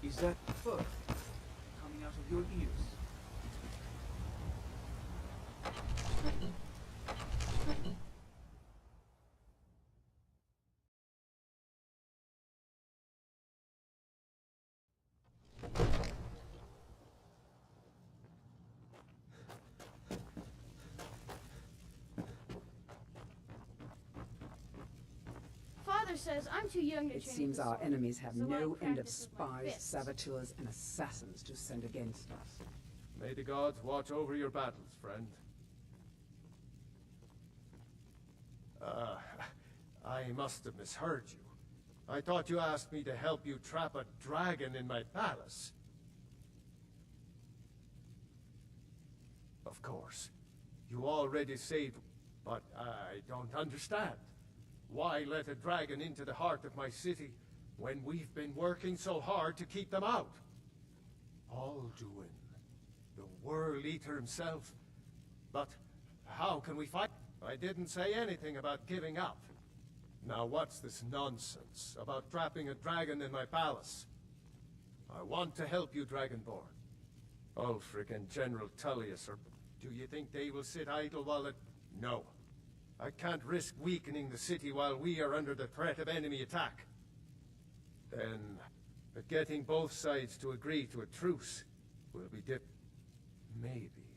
Is that fur coming out of your ears? Father says I'm too young to It train seems with the our sword, enemies have so I no end of practice with my spies, fists. saboteurs, and assassins to send against us. May the gods watch over your battles, friend. I must have misheard you. I thought you asked me to help you trap a dragon in my palace. Of course. You already saved... But I don't understand. Why let a dragon into the heart of my city when we've been working so hard to keep them out? Alduin, the World Eater himself. But how can we fight? I didn't say anything about giving up. Now what's this nonsense about trapping a dragon in my palace? I want to help you, Dragonborn. Ulfric and General Tullius are... Do you think they will sit idle while it... No. I can't risk weakening the city while we are under the threat of enemy attack. Then, getting both sides to agree to a truce will be maybe.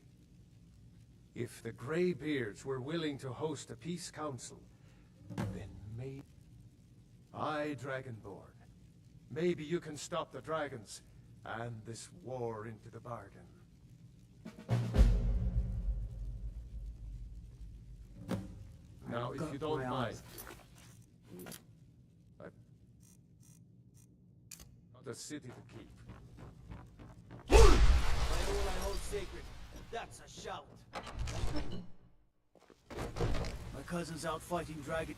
If the Greybeards were willing to host a peace council, then maybe... Aye, Dragonborn. Maybe you can stop the dragons, and this war into the bargain. Now, if you don't mind... I've got a city to keep. By all I hold sacred, that's a shout. My cousin's out fighting dragon.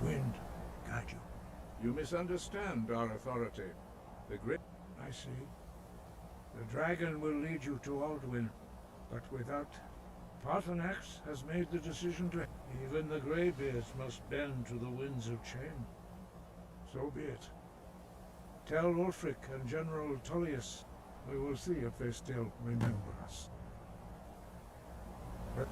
Wind, guide you. You misunderstand our authority. The great... I see. The dragon will lead you to Alduin, but without... Paarthurnax has made the decision to... Even the Greybeards must bend to the winds of change. So be it. Tell Ulfric and General Tullius. We will see if they still remember us. But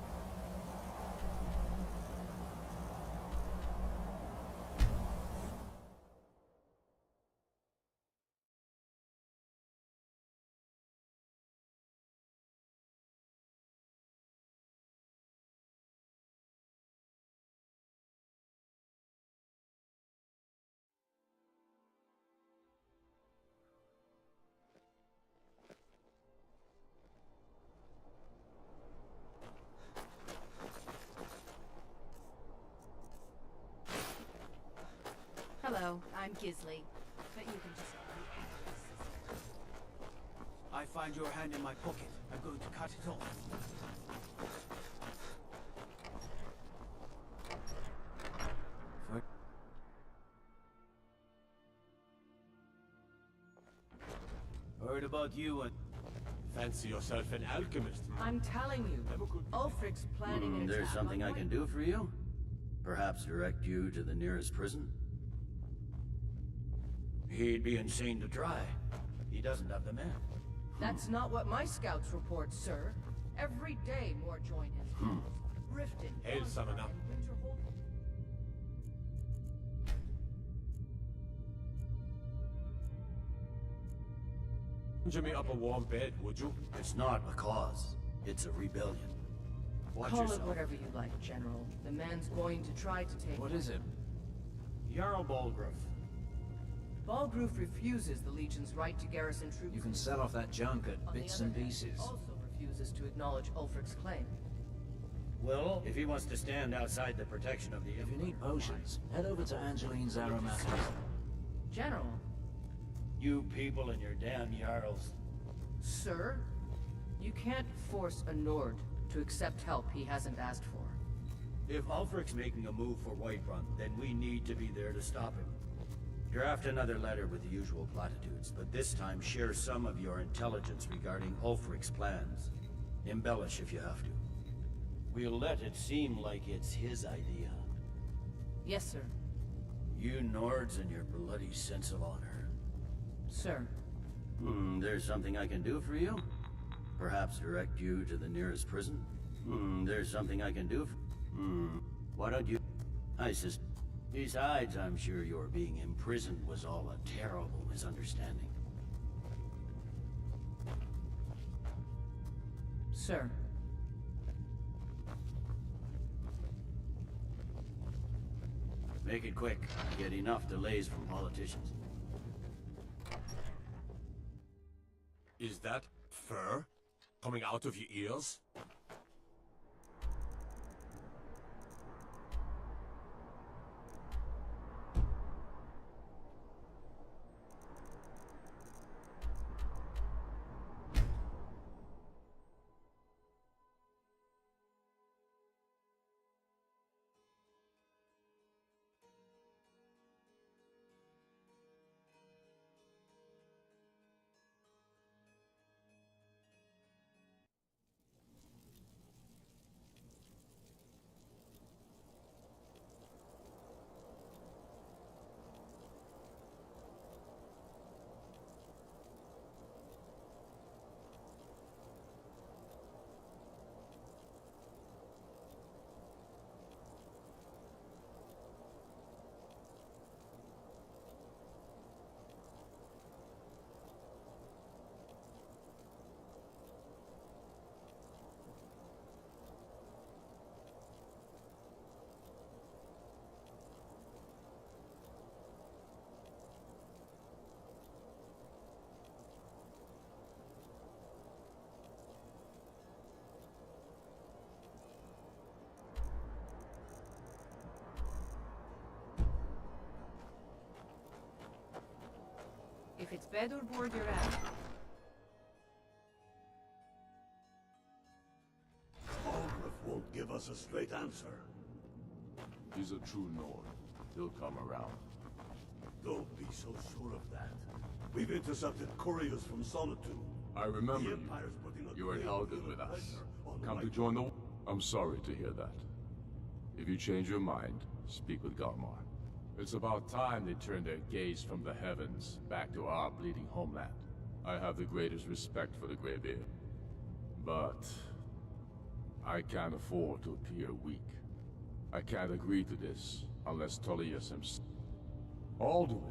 Hello, I'm Gisley. But you can just I find your hand in my pocket. I'm going to cut it off. Heard about you and... Fancy yourself an alchemist? I'm telling you, Ulfric's planning an There's attack something on I can do for you? Perhaps direct you to the nearest prison? He'd be insane to try. He doesn't have the men. That's not what my scouts report, sir. Every day more join him. Riften, Hail, Summoner. and Winterhold. Conjure me up a warm bed, would you? It's not a cause. It's a rebellion. Watch Call yourself. it whatever you like, General. The man's going to try to take... What is it? Jarl Balgruuf. Balgruuf refuses the Legion's right to garrison troops. You can sell off that junk at On the bits other and hand, pieces. he also refuses to acknowledge Ulfric's claim. Well, if he wants to stand outside the protection of the If you Empire, need potions, head over to Angeline's Aromatic. General, you people and your damn Jarls. sir, you can't force a Nord to accept help he hasn't asked for. If Ulfric's making a move for Whiterun, then we need to be there to stop him. Draft another letter with the usual platitudes, but this time share some of your intelligence regarding Ulfric's plans. Embellish if you have to. We'll let it seem like it's his idea. Yes, sir. You Nords and your bloody sense of honor. Sir. There's something I can do for you? Perhaps direct you to the nearest prison? There's something I can do for... Why don't you... Besides, I'm sure your being imprisoned was all a terrible misunderstanding. Sir. Make it quick. I get enough delays from politicians. Is that fur coming out of your ears? If it's bed or board you're at, Balgruuf won't give us a straight answer. He's a true Nord. He'll come around. Don't be so sure of that. We've intercepted couriers from Solitude. I remember The you. Empire's putting a You were in great Helgen deal with of us. pressure on Come to White- join the... I'm sorry to hear that. If you change your mind, speak with Galmar. It's about time they turned their gaze from the heavens back to our bleeding homeland. I have the greatest respect for the Greybeard. But... I can't afford to appear weak. I can't agree to this unless Tullius himself... I'll do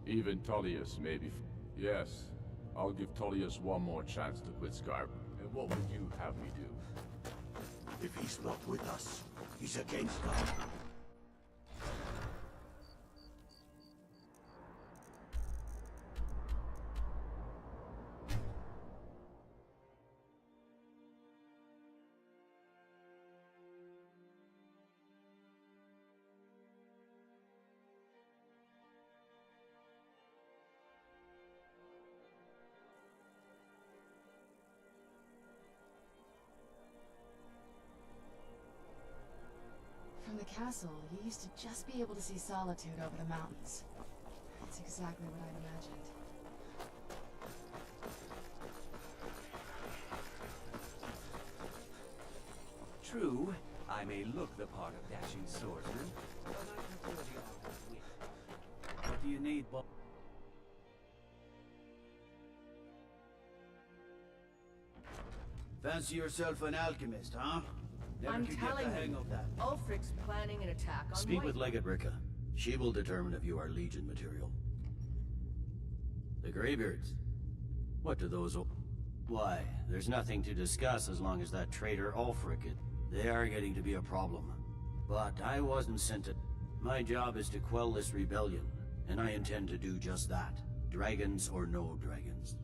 it. Even Tullius may be... Yes, I'll give Tullius one more chance to quit Skyrim. And what would you have me do? If he's not with us, he's against us. From the castle, you used to just be able to see Solitude over the mountains. That's exactly what I'd imagined. True, I may look the part of dashing swordsman, but I prefer the art of wit. What do you need, Bob? Fancy yourself an alchemist, huh? Never I'm could get telling the hang you, of that. Ulfric's planning an attack on Speak with White. Legate Ricka. She will determine if you are Legion material. The Greybeards. What do those... Why, there's nothing to discuss as long as that traitor Ulfric is... They are getting to be a problem. But I wasn't sent to... My job is to quell this rebellion, and I intend to do just that. Dragons or no dragons.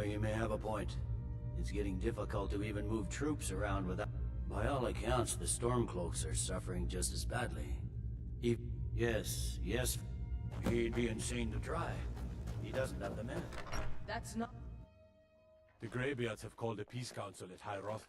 You may have a point. It's getting difficult to even move troops around without... By all accounts, the Stormcloaks are suffering just as badly. Yes, he'd be insane to try. He doesn't have the men. That's not... The Greybeards have called a peace council at High Roth.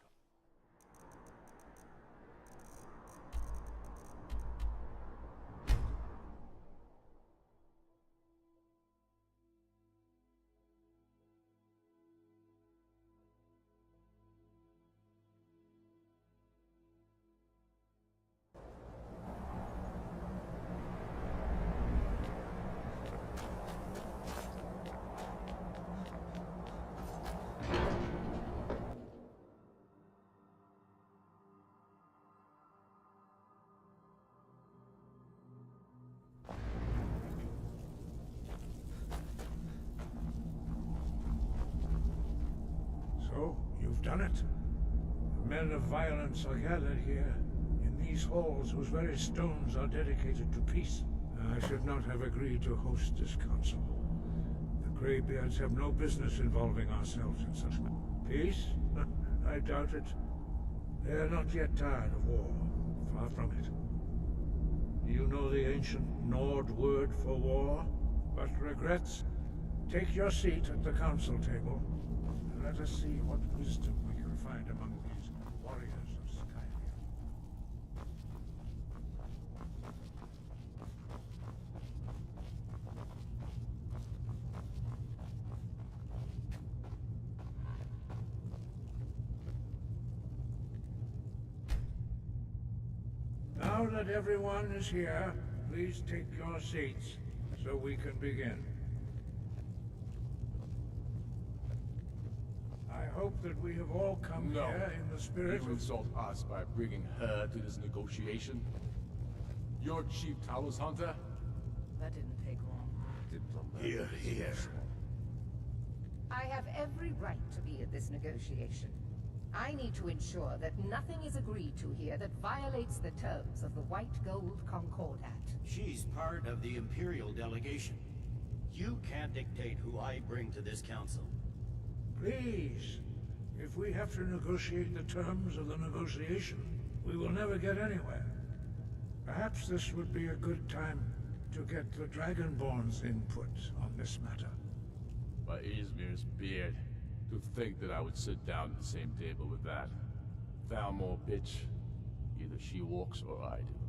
So, you've done it. The men of violence are gathered here, in these halls whose very stones are dedicated to peace. I should not have agreed to host this council. The Greybeards have no business involving ourselves in such matters. Peace? I doubt it. They are not yet tired of war. Far from it. You know the ancient Nord word for war? But regrets? Take your seat at the council table. Let us see what wisdom we can find among these warriors of Skyrim. Now that everyone is here, please take your seats so we can begin. I hope that we have all come here in the spirit You insult us by bringing her to this negotiation? Your chief Talos hunter? That didn't take long. Here, here. I have every right to be at this negotiation. I need to ensure that nothing is agreed to here that violates the terms of the White Gold Concordat. She's part of the Imperial delegation. You can't dictate who I bring to this council. Please, if we have to negotiate the terms of the negotiation, we will never get anywhere. Perhaps this would be a good time to get the Dragonborn's input on this matter. By Izmir's beard. To think that I would sit down at the same table with that. Thalmor bitch. Either she walks or I do.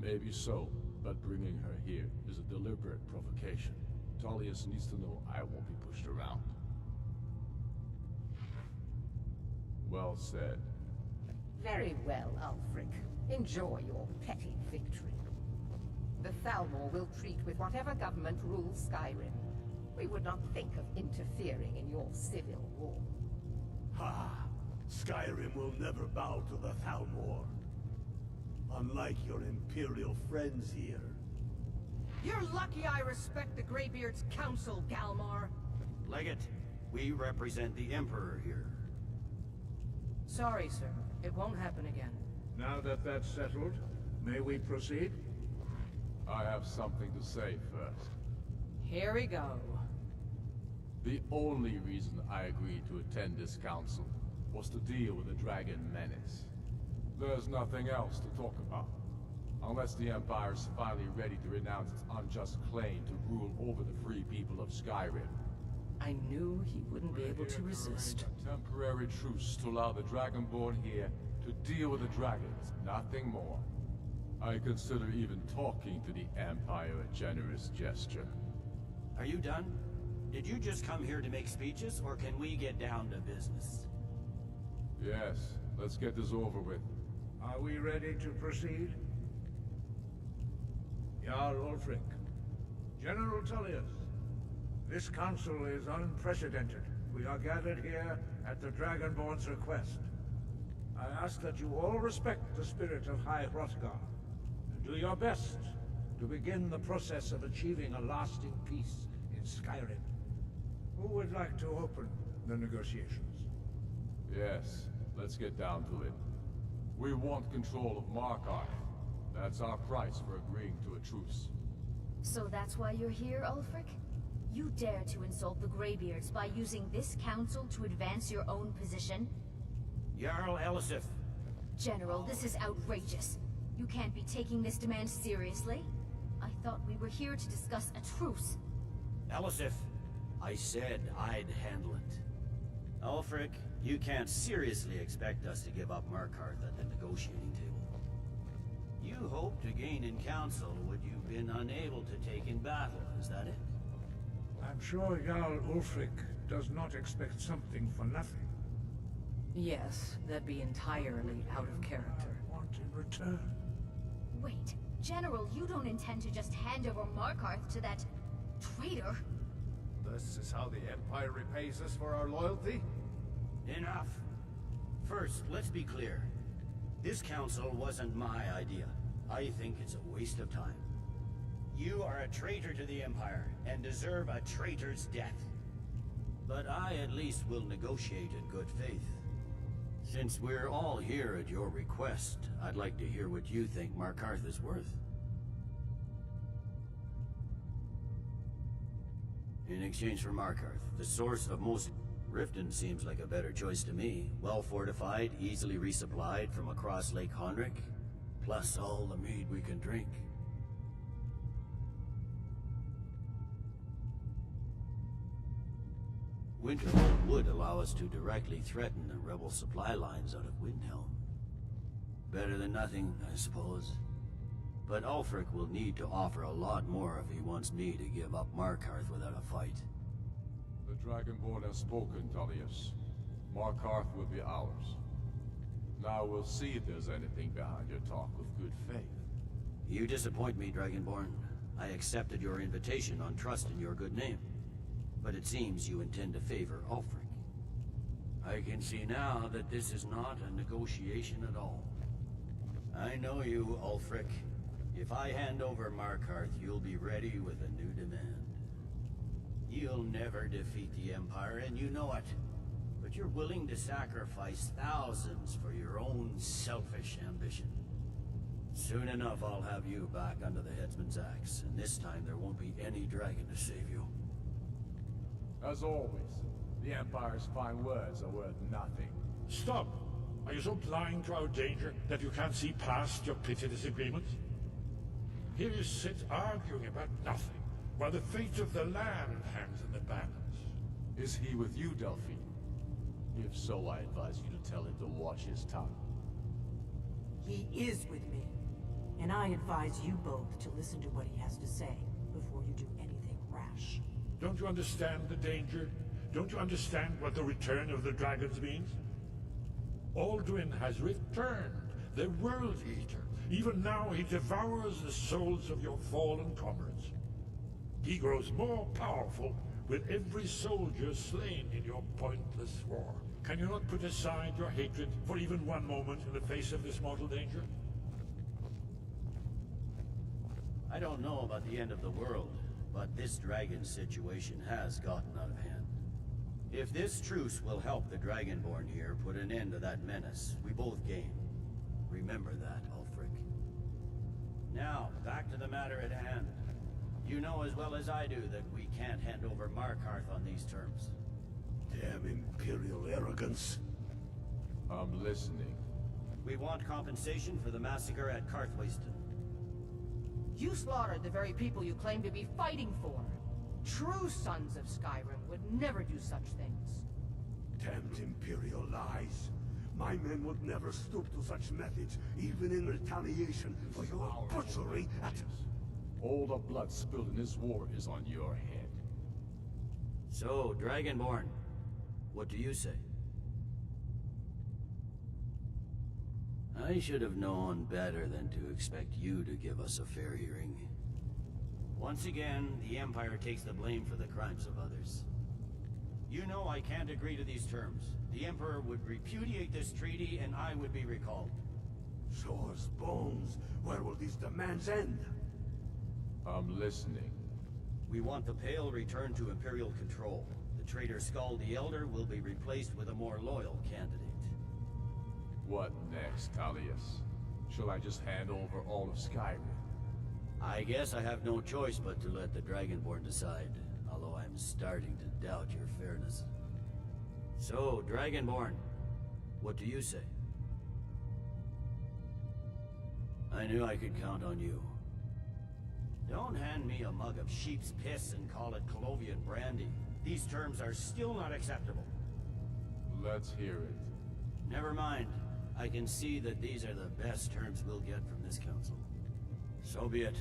Maybe so, but bringing her here is a deliberate provocation. Tullius needs to know I won't be pushed around. Well said. Very well, Ulfric. Enjoy your petty victory. The Thalmor will treat with whatever government rules Skyrim. We would not think of interfering in your civil war. Ha! Skyrim will never bow to the Thalmor. Unlike your Imperial friends here. You're lucky I respect the Greybeard's council, Galmar. Legate, we represent the Emperor here. Sorry, sir. It won't happen again. Now that that's settled, may we proceed? I have something to say first. Here we go. The only reason I agreed to attend this council was to deal with the Dragon Menace. There's nothing else to talk about. Unless the Empire's finally ready to renounce its unjust claim to rule over the free people of Skyrim. I knew he wouldn't be able to resist. A temporary truce to allow the Dragonborn here to deal with the dragons, nothing more. I consider even talking to the Empire a generous gesture. Are you done? Did you just come here to make speeches, or can we get down to business? Yes, let's get this over with. Are we ready to proceed? Jarl Ulfric, General Tullius, this council is unprecedented. We are gathered here at the Dragonborn's request. I ask that you all respect the spirit of High Hrothgar, and do your best to begin the process of achieving a lasting peace in Skyrim. Who would like to open the negotiations? Yes, let's get down to it. We want control of Markarth. That's our price for agreeing to a truce. So that's why you're here, Ulfric? You dare to insult the Greybeards by using this council to advance your own position? Jarl Elisif. General, this is outrageous. You can't be taking this demand seriously. I thought we were here to discuss a truce. Elisif, I said I'd handle it. Ulfric, you can't seriously expect us to give up Markarth at the negotiating table. You hoped to gain in council what you've been unable to take in battle, is that it? I'm sure Jarl Ulfric does not expect something for nothing. Yes, that'd be entirely out of character. I want in return. Wait, General, you don't intend to just hand over Markarth to that traitor? This is how the Empire repays us for our loyalty? Enough. First, let's be clear. This council wasn't my idea. I think it's a waste of time. You are a traitor to the Empire, and deserve a traitor's death. But I at least will negotiate in good faith. Since we're all here at your request, I'd like to hear what you think Markarth is worth. In exchange for Markarth, the source of most... Riften seems like a better choice to me. Well fortified, easily resupplied from across Lake Honric, plus all the mead we can drink. Winterhold would allow us to directly threaten the rebel supply lines out of Windhelm. Better than nothing, I suppose. But Ulfric will need to offer a lot more if he wants me to give up Markarth without a fight. The Dragonborn has spoken, Tullius. Markarth will be ours. Now we'll see if there's anything behind your talk of good faith. You disappoint me, Dragonborn. I accepted your invitation on trust in your good name. But it seems you intend to favor Ulfric. I can see now that this is not a negotiation at all. I know you, Ulfric. If I hand over Markarth, you'll be ready with a new demand. You'll never defeat the Empire, and you know it. But you're willing to sacrifice thousands for your own selfish ambition. Soon enough, I'll have you back under the headsman's axe, and this time there won't be any dragon to save you. As always, the Empire's fine words are worth nothing. Stop! Are you so blind to our danger that you can't see past your petty disagreements? Here you sit arguing about nothing, while the fate of the land hangs in the balance. Is he with you, Delphine? If so, I advise you to tell him to watch his tongue. He is with me, and I advise you both to listen to what he has to say before you do anything rash. Don't you understand the danger? Don't you understand what the return of the dragons means? Alduin has returned, the World Eater. Even now he devours the souls of your fallen comrades. He grows more powerful with every soldier slain in your pointless war. Can you not put aside your hatred for even one moment in the face of this mortal danger? I don't know about the end of the world, but this dragon situation has gotten out of hand. If this truce will help the Dragonborn here put an end to that menace, we both gain. Remember that, Ulfric. Now, back to the matter at hand. You know as well as I do that we can't hand over Markarth on these terms. Damn Imperial arrogance. I'm listening. We want compensation for the massacre at Karthwasten. You slaughtered the very people you claim to be fighting for. True sons of Skyrim would never do such things. Damned Imperial lies. My men would never stoop to such methods, even in retaliation for your butchery at... All the blood spilled in this war is on your head. So, Dragonborn, what do you say? I should have known better than to expect you to give us a fair hearing. Once again, the Empire takes the blame for the crimes of others. You know I can't agree to these terms. The Emperor would repudiate this treaty and I would be recalled. Show us bones. Where will these demands end? I'm listening. We want the Pale returned to Imperial control. The traitor Skull the Elder will be replaced with a more loyal candidate. What next, Tullius? Shall I just hand over all of Skyrim? I guess I have no choice but to let the Dragonborn decide, although I'm starting to doubt your fairness. So, Dragonborn, what do you say? I knew I could count on you. Don't hand me a mug of sheep's piss and call it Colovian brandy. These terms are still not acceptable. Let's hear it. Never mind. I can see that these are the best terms we'll get from this council. So be it.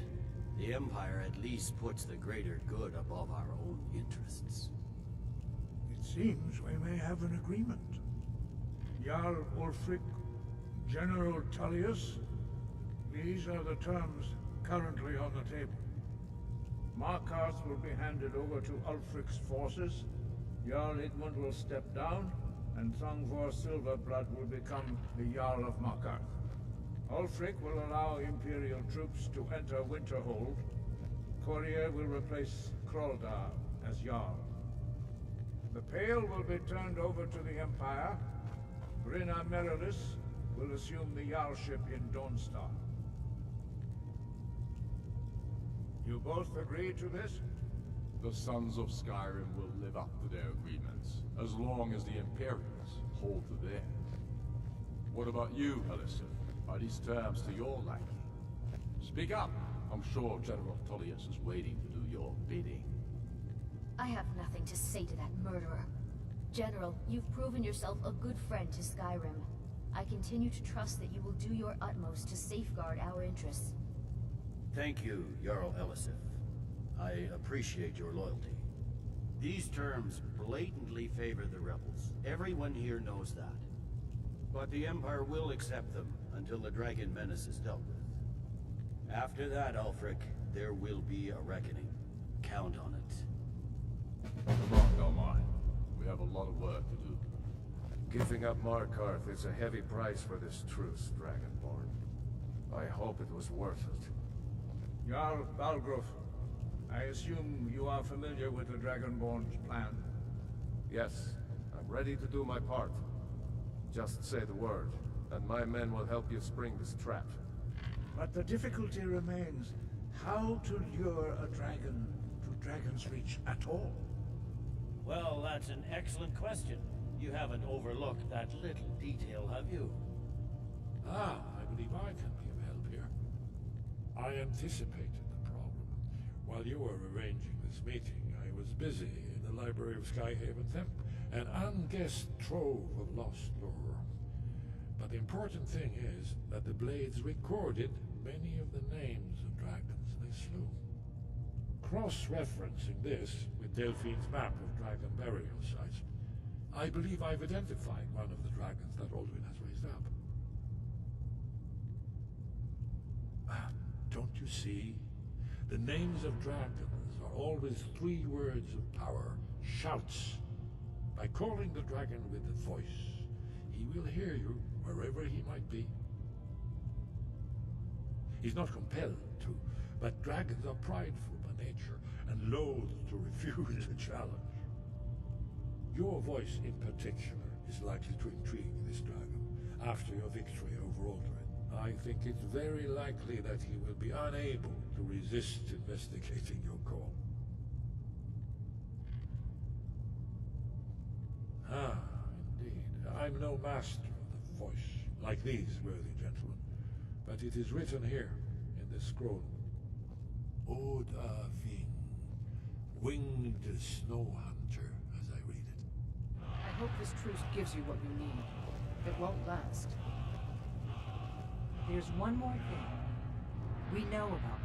The Empire at least puts the greater good above our own interests. It seems we may have an agreement. Jarl Ulfric, General Tullius, these are the terms currently on the table. Markarth will be handed over to Ulfric's forces, Jarl Igmund will step down, and Thongvor Silverblood will become the Jarl of Markarth. Ulfric will allow Imperial troops to enter Winterhold. Courier will replace Kroldar as Jarl. The Pale will be turned over to the Empire. Brynna Merilis will assume the Jarlship in Dawnstar. You both agree to this? The Sons of Skyrim will live up to their agreements, as long as the Imperials hold to theirs. What about you, Elisif? Are these terms to your liking? Speak up! I'm sure General Tullius is waiting to do your bidding. I have nothing to say to that murderer. General, you've proven yourself a good friend to Skyrim. I continue to trust that you will do your utmost to safeguard our interests. Thank you, Jarl Elisif. I appreciate your loyalty. These terms blatantly favor the rebels. Everyone here knows that. But the Empire will accept them until the Dragon Menace is dealt with. After that, Ulfric, there will be a reckoning. Count on it. Come on, Galmar. We have a lot of work to do. Giving up Markarth is a heavy price for this truce, Dragonborn. I hope it was worth it. Jarl Balgruuf, I assume you are familiar with the Dragonborn's plan? Yes, I'm ready to do my part. Just say the word, and my men will help you spring this trap. But the difficulty remains how to lure a dragon to Dragon's Reach at all. Well, that's an excellent question. You haven't overlooked that little detail, have you? I believe I can be of help here. I anticipated the problem. While you were arranging this meeting, I was busy in the library of Skyhaven Temp, an unguessed trove of lost lore. But the important thing is that the Blades recorded many of the names of dragons they slew. Cross-referencing this with Delphine's map of dragon burial sites, I believe I've identified one of the dragons that Alduin has raised up. Don't you see? The names of dragons are always 3 words of power, shouts. By calling the dragon with the voice, he will hear you wherever he might be. He's not compelled to, but dragons are prideful by nature and loath to refuse a challenge. Your voice in particular is likely to intrigue this dragon after your victory over Alduin. I think it's very likely that he will be unable to resist investigating your call. Indeed. I'm no master of the voice, like these worthy gentlemen, but it is written here in this scroll. Oda Ving, winged snow hunter, as I read it. I hope this truce gives you what you need. It won't last. There's one more thing. We know about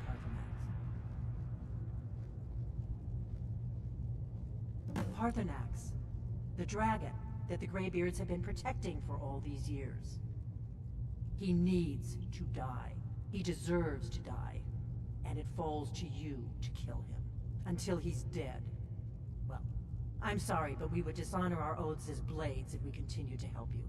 Parthenax. Parthenax, the dragon that the Greybeards have been protecting for all these years. He needs to die. He deserves to die. And it falls to you to kill him. Until he's dead. Well, I'm sorry, but we would dishonor our oaths as blades if we continue to help you.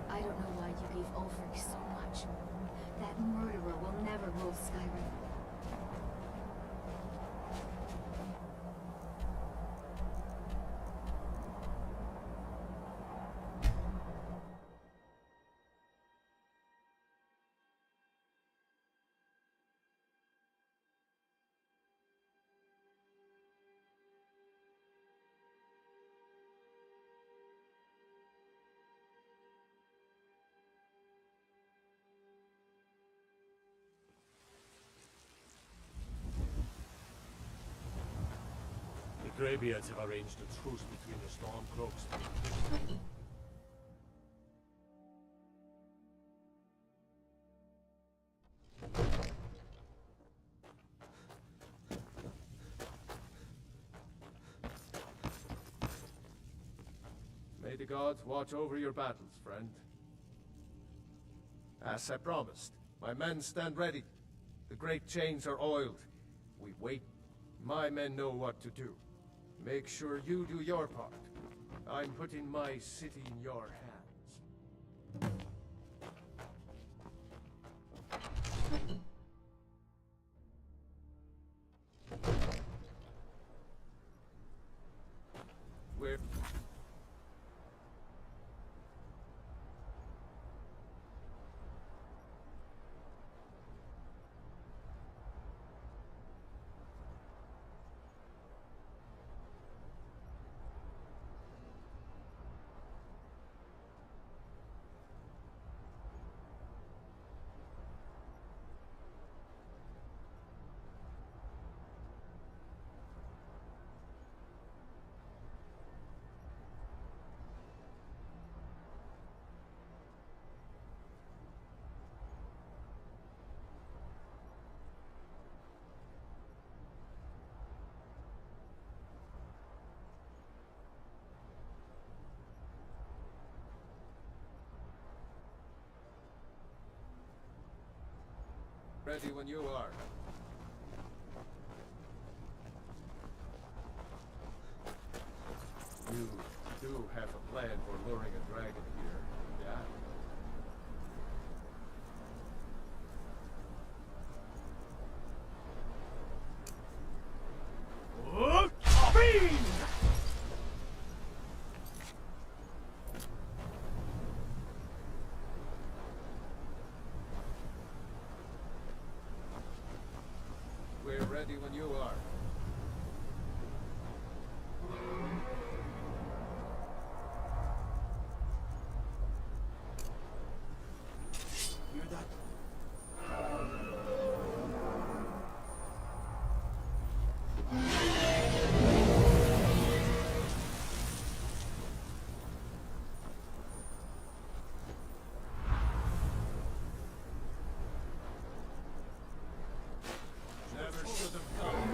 I don't know why you gave Ulfric so much. That murderer will never rule Skyrim. The Greybeards have arranged a truce between the Stormcloaks. May the gods watch over your battles, friend. As I promised, my men stand ready. The great chains are oiled. We wait. My men know what to do. Make sure you do your part. I'm putting my city in your hands. We're... Ready when you are. You do have a plan for luring a dragon here, yeah? We're ready when you are. Hear that? Never should have come.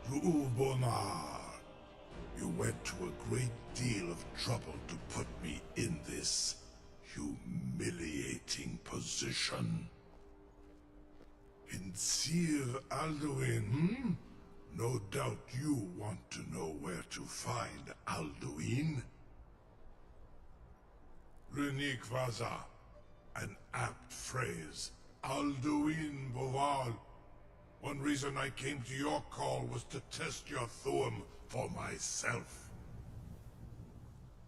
To Ulbonar. You went too to a great deal of trouble to put me in this humiliating position. In Sir Alduin, No doubt you want to know where to find Alduin. Renik Vaza, an apt phrase. Alduin Boval. One reason I came to your call was to test your Thuum for myself.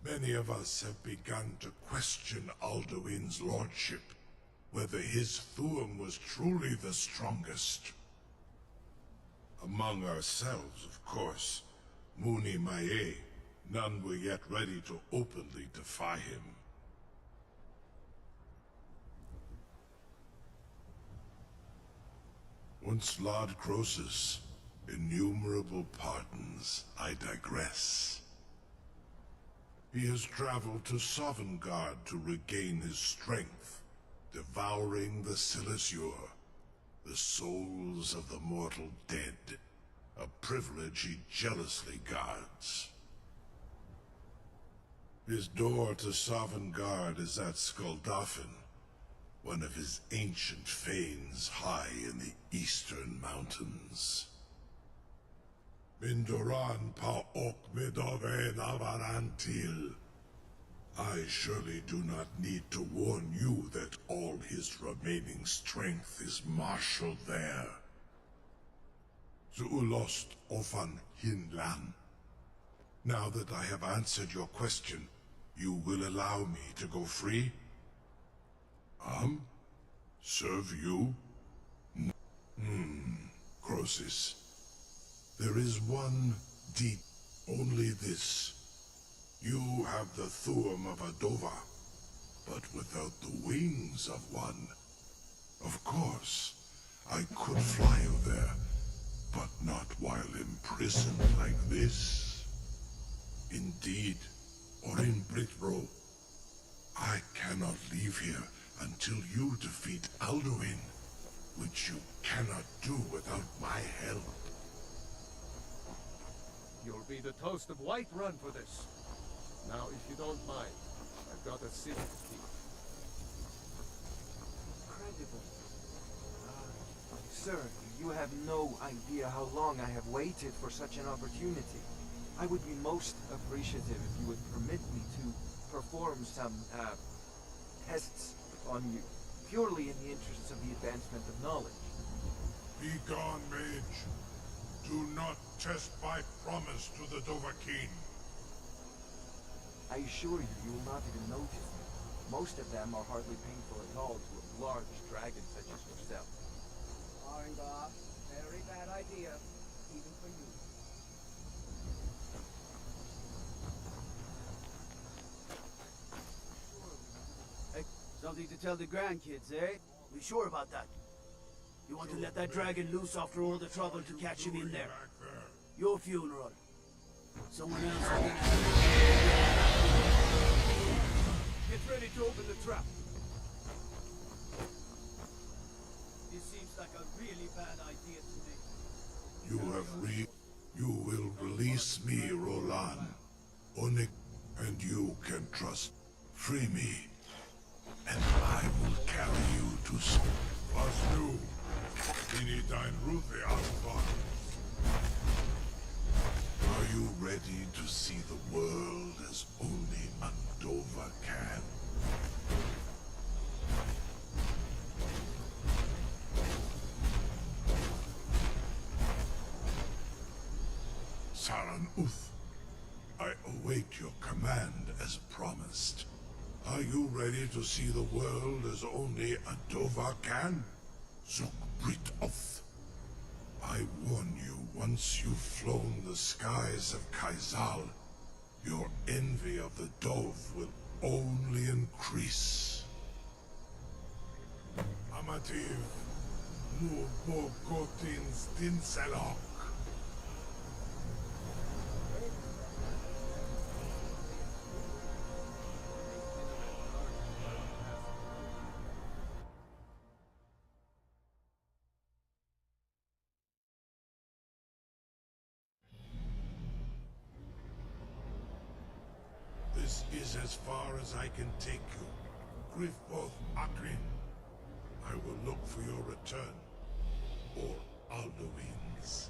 Many of us have begun to question Alduin's lordship, whether his Thuum was truly the strongest. Among ourselves, of course, Muni Mae, none were yet ready to openly defy him. Once Lord Croesus, innumerable pardons, I digress. He has traveled to Sovngarde to regain his strength, devouring the Silesure, the souls of the mortal dead, a privilege he jealously guards. His door to Sovngarde is at Skuldafn, one of his ancient fanes high in the eastern mountains. Mindoran pa ok midoven avarantil. I surely do not need to warn you that all his remaining strength is marshaled there. Zuulost ofan hinlan. Now that I have answered your question, you will allow me to go free? Serve you? Croesus. There is one only this. You have the Thuum of a Dova, but without the wings of one. Of course, I could fly you there, but not while imprisoned like this. Indeed, or in Britbro, I cannot leave here until you defeat Alduin, which you cannot do without my help. You'll be the toast of Whiterun for this. Now, if you don't mind, I've got a city to keep. Incredible. Sir, you have no idea how long I have waited for such an opportunity. I would be most appreciative if you would permit me to perform some, tests on you, purely in the interests of the advancement of knowledge. Be gone, mage. Do not test my promise to the Dovahkiin. I assure you, you will not even notice them. Most of them are hardly painful at all to a large dragon such as yourself. Arenga, very bad idea, even for you. Hey, something to tell the grandkids, eh? We sure about that? You want to let that dragon loose after all the trouble to catch him in there? Your funeral. Someone else will get ready to open the trap. This seems like a really bad idea to me. You will release me, Roland. Onik, and you can trust. Free me, and I will carry you to Vasnu. Inidine Ruthi Alpha. Are you ready to see the world as only Andova can? Saran Uth, I await your command as promised. Are you ready to see the world as only Andova can? Zuk Brit Oth. I warn you, once you've flown the skies of Kaizal, your envy of the Dove will only increase. Amativ, Nubo Gotins Dinselok. is as far as I can take you. Griffboth Akrin. I will look for your return. Or Alduin's.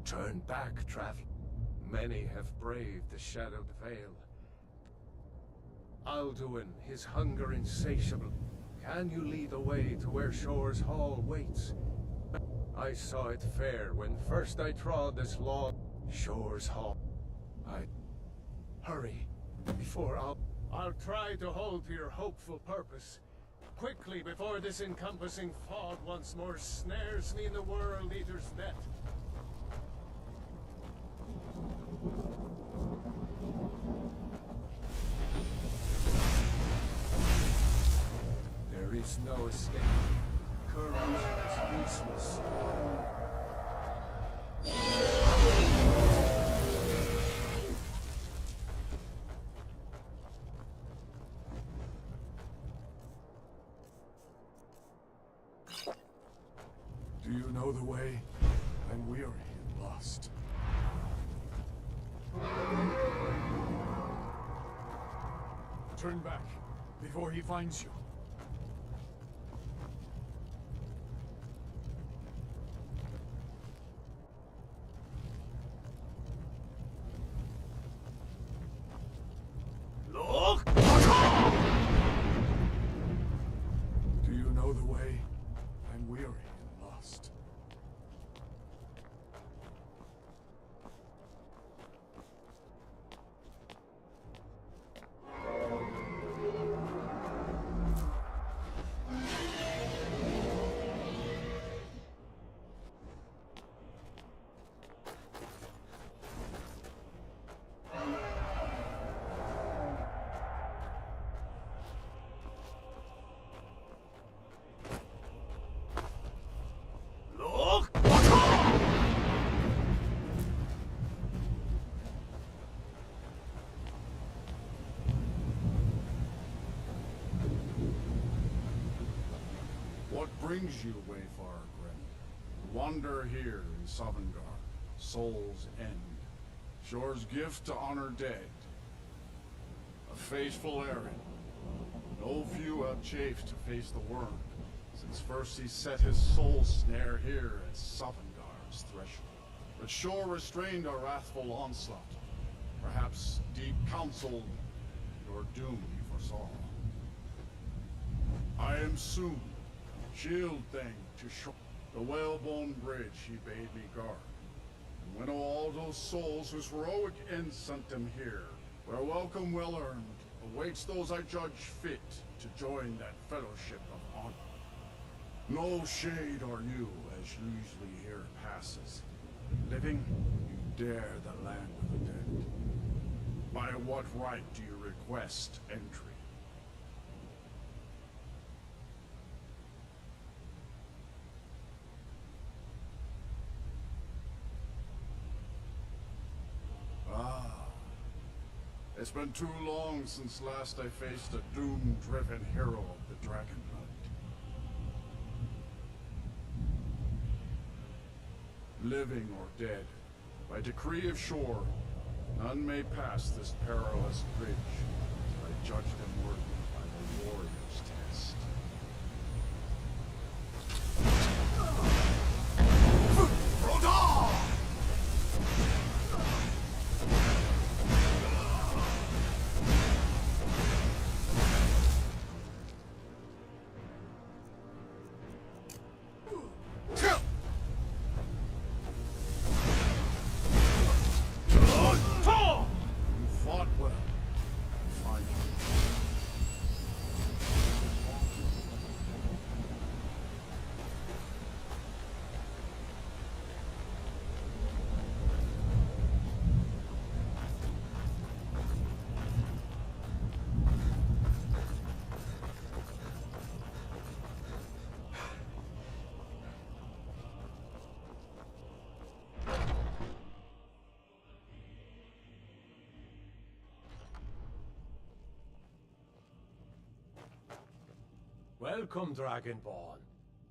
Turn back, traveler. Many have braved the shadowed veil. Alduin, his hunger insatiable. Can you lead the way to where Shore's Hall waits? I saw it fair when first I trod this long Shore's Hall. Hurry, before I'll try to hold to your hopeful purpose. Quickly, before this encompassing fog once more snares me in the World Eater's net. There is no escape. Courage is useless. Do you know the way? I'm weary and lost. Turn back, before he finds you. Look! Do you know the way? I'm weary and lost. What brings you, Wayfarer Grim? Wander here in Sovngarde, Soul's End. Shore's gift to honor dead. A faithful errand. No few have chafed to face the worm, since first he set his soul snare here at Sovngarde's his threshold. But Shore restrained our wrathful onslaught. Perhaps deep counseled your doom he foresaw. I am soon, shield thing to Shore, the whalebone bridge he bade me guard. And winnow all those souls whose heroic end sent them here, where welcome well earned awaits those I judge fit to join that fellowship of honor. No shade are you, as usually here passes. Living, you dare the land of the dead. By what right do you request entry? Ah. It's been too long since last I faced a doom-driven hero of the Dragonblood. Living or dead, by decree of Shore, none may pass this perilous bridge, till I judge them worthy by the warrior's test. Welcome, Dragonborn.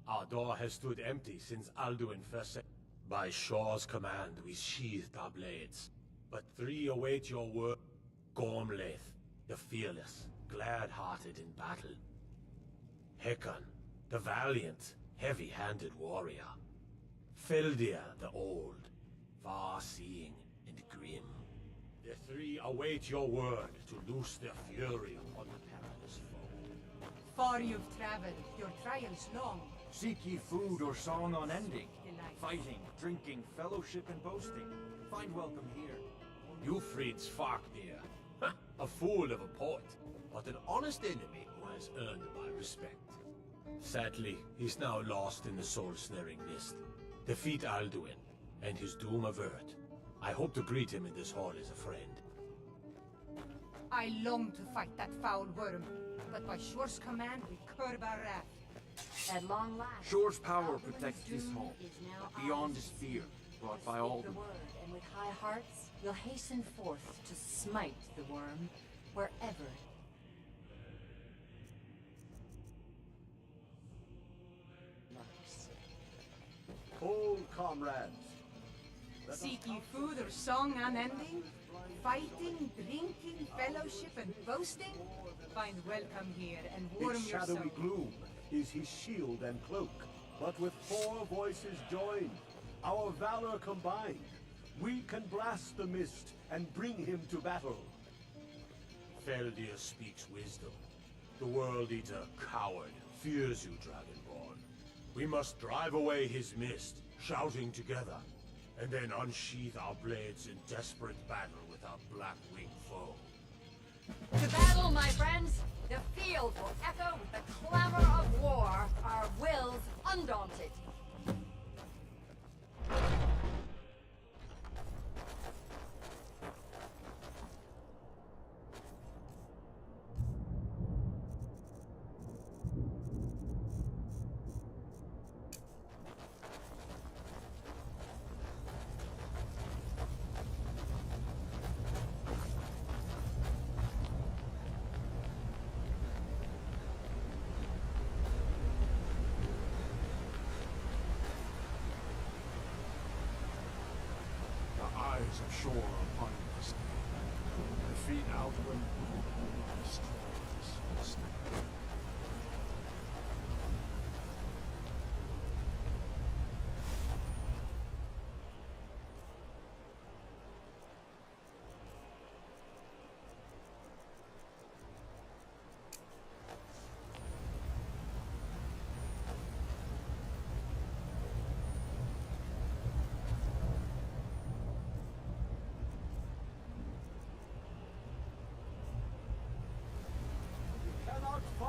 Our door has stood empty since Alduin first set. By Shore's command, we sheathed our blades. But 3 await your word. Gormlaith, the fearless, glad-hearted in battle. Hekon, the valiant, heavy-handed warrior. Feldir, the old, far-seeing and grim. The 3 await your word to loose their fury upon the perilous foe. Far you've traveled, your trials long. Seek ye food or song unending, fighting, drinking, fellowship and boasting. Find welcome here. You freed Svarknir, a fool of a poet, but an honest enemy who has earned my respect. Sadly, he's now lost in the soul-snaring mist. Defeat Alduin, and his doom avert. I hope to greet him in this hall as a friend. I long to fight that foul worm, but by Shore's command we curb our wrath. At long last, Shore's power Alduin's protects this doom home, is now but beyond ours is to fear, see. brought by Speak all the word, and with high hearts, you'll hasten forth to smite the worm wherever. Hold, comrades. Seek ye food or song unending? Fighting, drinking, fellowship, and boasting? Find welcome here and warm His your soul. shadowy gloom is his shield and cloak. But with 4 voices joined, our valor combined, we can blast the mist and bring him to battle. Feldir speaks wisdom. The World Eater, coward, fears you, Dragonborn. We must drive away his mist, shouting together, and then unsheath our blades in desperate battle with our black-winged foe. To battle, my friends! The field will echo with the clamor of war, our wills undaunted. Eyes of Shore upon us. Defeat Alduin, destroy this mistake.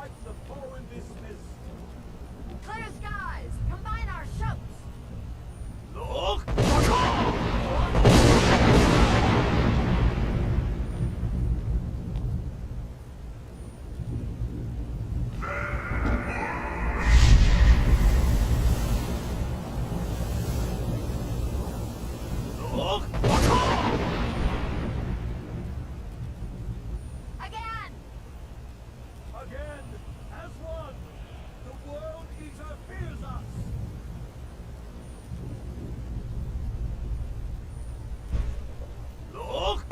fight the foe in this mist. Clear skies! Combine our shouts! Look! Again! Again, as one, the World Eater fears us. Look!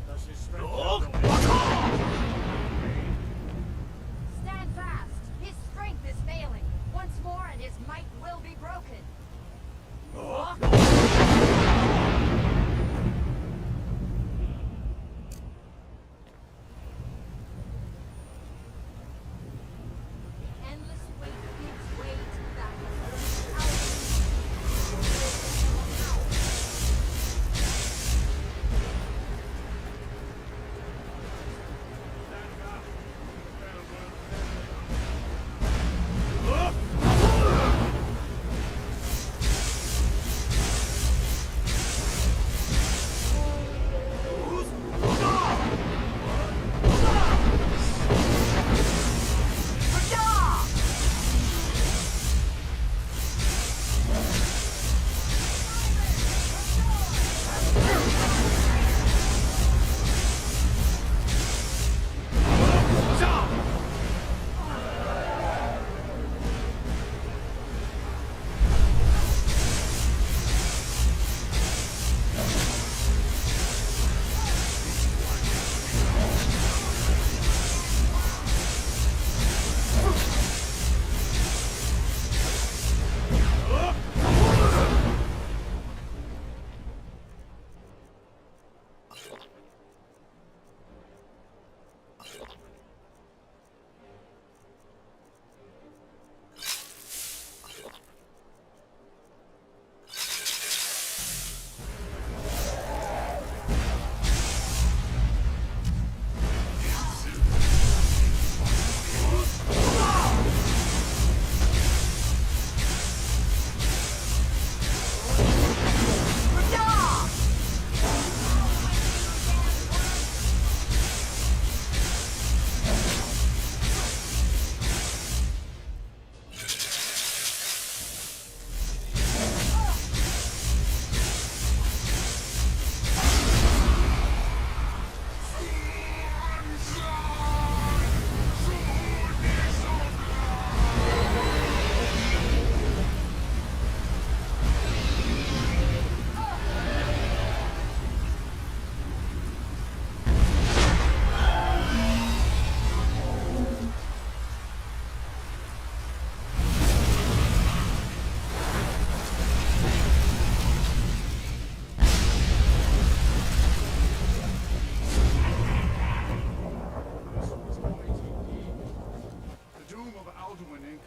Does his strength Look! Stand fast! His strength is failing. Once more and his might will be broken. The endless weight gives way to battle.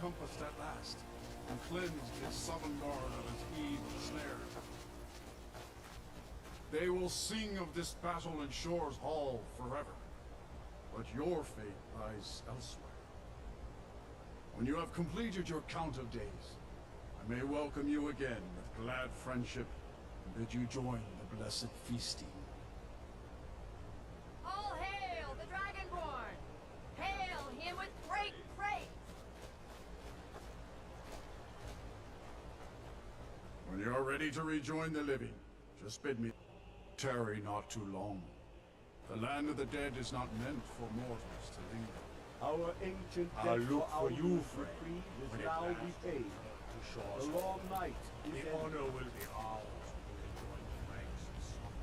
encompassed at last, and cleansed his southern guard of its evil snare. They will sing of this battle in Shore's Hall forever, but your fate lies elsewhere. When you have completed your count of days, I may welcome you again with glad friendship and bid you join the blessed feasting. All hail the Dragonborn! Hail him with great praise! When you are ready to rejoin the living, just bid me tarry not too long. The land of the dead is not meant for mortals to linger. Our ancient I'll debt look for for our you, youth friend, reprieve when is at now last repaid. to Shore's The long night is The ended. honor will be ours when we join the ranks of Sodom.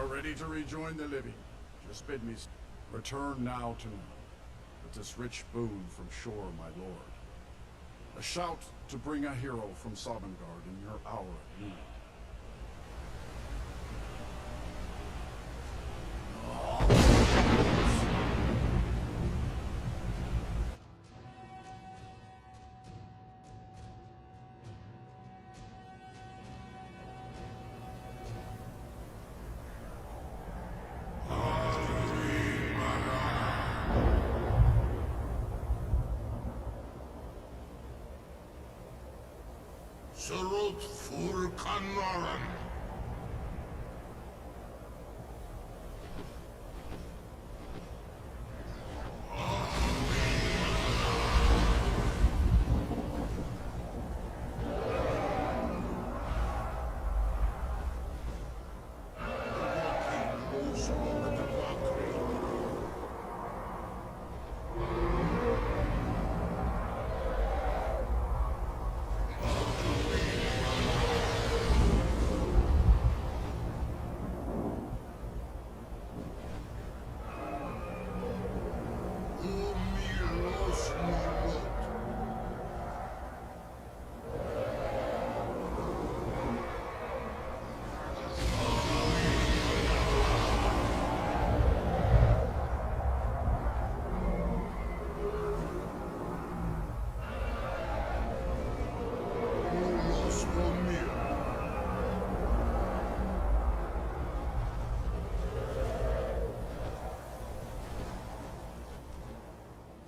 ready to rejoin the living. Just bid me return now to me with this rich boon from shore, my lord. A shout to bring a hero from Sovngarde in your hour of need. Surut fur Kanoran.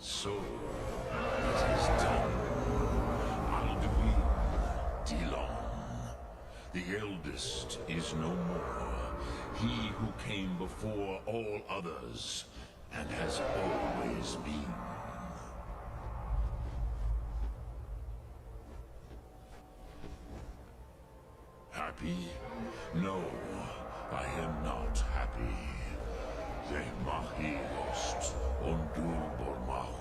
So, it is done. Alduin, Dilon, the eldest, is no more. He who came before all others, and has always been. Happy? No, I am not happy. They mahilost, ondur bormahu.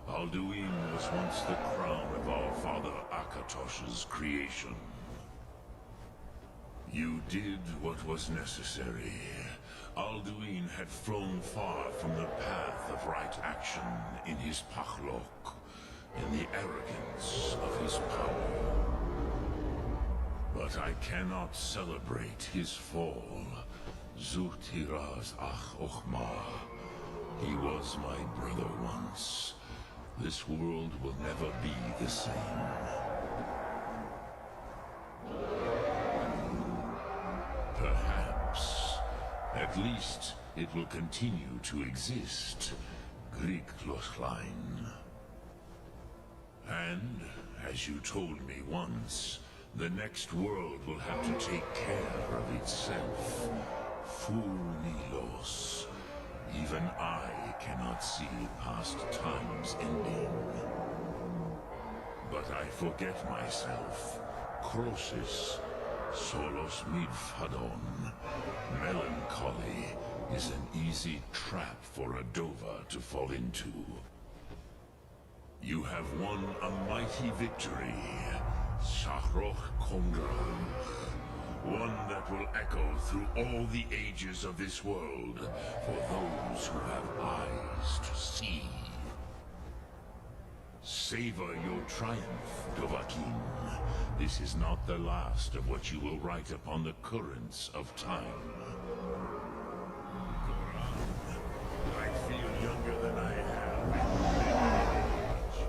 Alduin was once the crown of our father Akatosh's creation. You did what was necessary. Alduin had flown far from the path of right action in his pachlok, in the arrogance of his power. But I cannot celebrate his fall. Zutiraz ach ochma. He was my brother once. This world will never be the same. Perhaps. At least it will continue to exist. Griklochlein. And, as you told me once, the next world will have to take care of itself. Furnilos. Even I cannot see past time's ending. But I forget myself. Crosis. Solos midfadon. Melancholy is an easy trap for a Dova to fall into. You have won a mighty victory. Shahroch Kondra. One that will echo through all the ages of this world for those who have eyes to see. Savor your triumph, Dovahkiin. This is not the last of what you will write upon the currents of time. Goran, I feel younger than I have in age.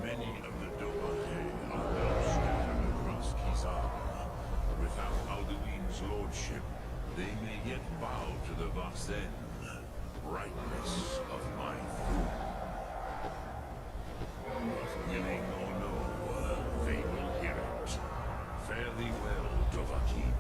Many of the Dovahkiin are now scattered across Kizar. Without Alduin's lordship, they may yet bow to the Vasen, brightness of my throne. But willing or no, they will hear it. Fare thee well, Dovahkiin.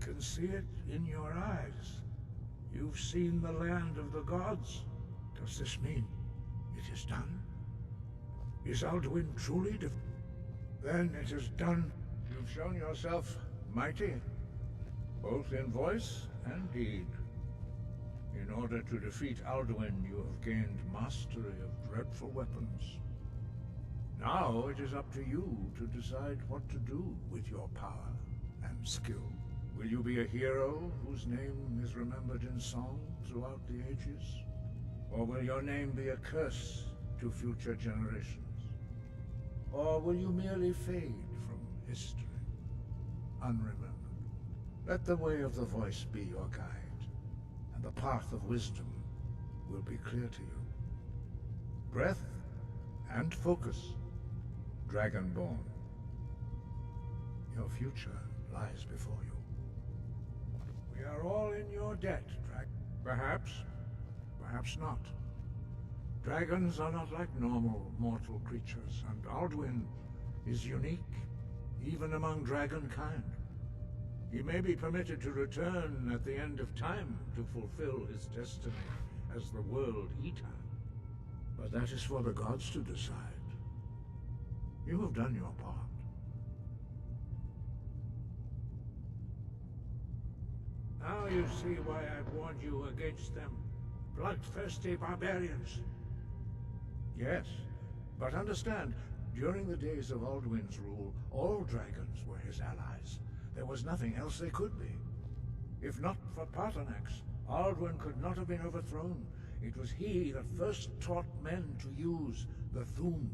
can see it in your eyes. You've seen the land of the gods. Does this mean it is done? Is Alduin truly Then it is done. You've shown yourself mighty, both in voice and deed. In order to defeat Alduin, you have gained mastery of dreadful weapons. Now it is up to you to decide what to do with your power and skill. Will you be a hero whose name is remembered in song throughout the ages? Or will your name be a curse to future generations? Or will you merely fade from history, unremembered? Let the way of the voice be your guide, and the path of wisdom will be clear to you. Breath and focus, Dragonborn. Your future lies before you. We are all in your debt, Perhaps, perhaps not. Dragons are not like normal mortal creatures, and Alduin is unique, even among dragonkind. He may be permitted to return at the end of time to fulfill his destiny as the World Eater. But that is for the gods to decide. You have done your part. Now you see why I warned you against them. Bloodthirsty barbarians. Yes, but understand, during the days of Alduin's rule, all dragons were his allies. There was nothing else they could be. If not for Paarthurnax, Alduin could not have been overthrown. It was he that first taught men to use the Thu'um.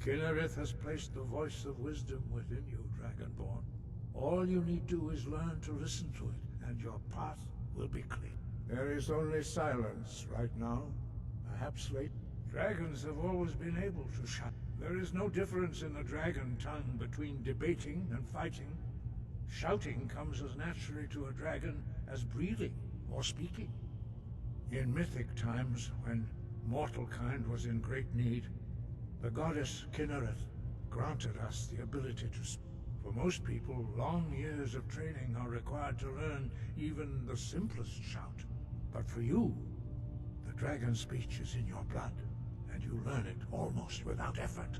Kynareth has placed the voice of wisdom within you, Dragonborn. All you need do is learn to listen to it, and your path will be clear. There is only silence right now. Perhaps late. Dragons have always been able to shut. There is no difference in the dragon tongue between debating and fighting. Shouting comes as naturally to a dragon as breathing or speaking. In mythic times, when mortal kind was in great need, the goddess Kynareth granted us the ability to speak. For most people, long years of training are required to learn even the simplest shout. But for you, the dragon speech is in your blood, and you learn it almost without effort.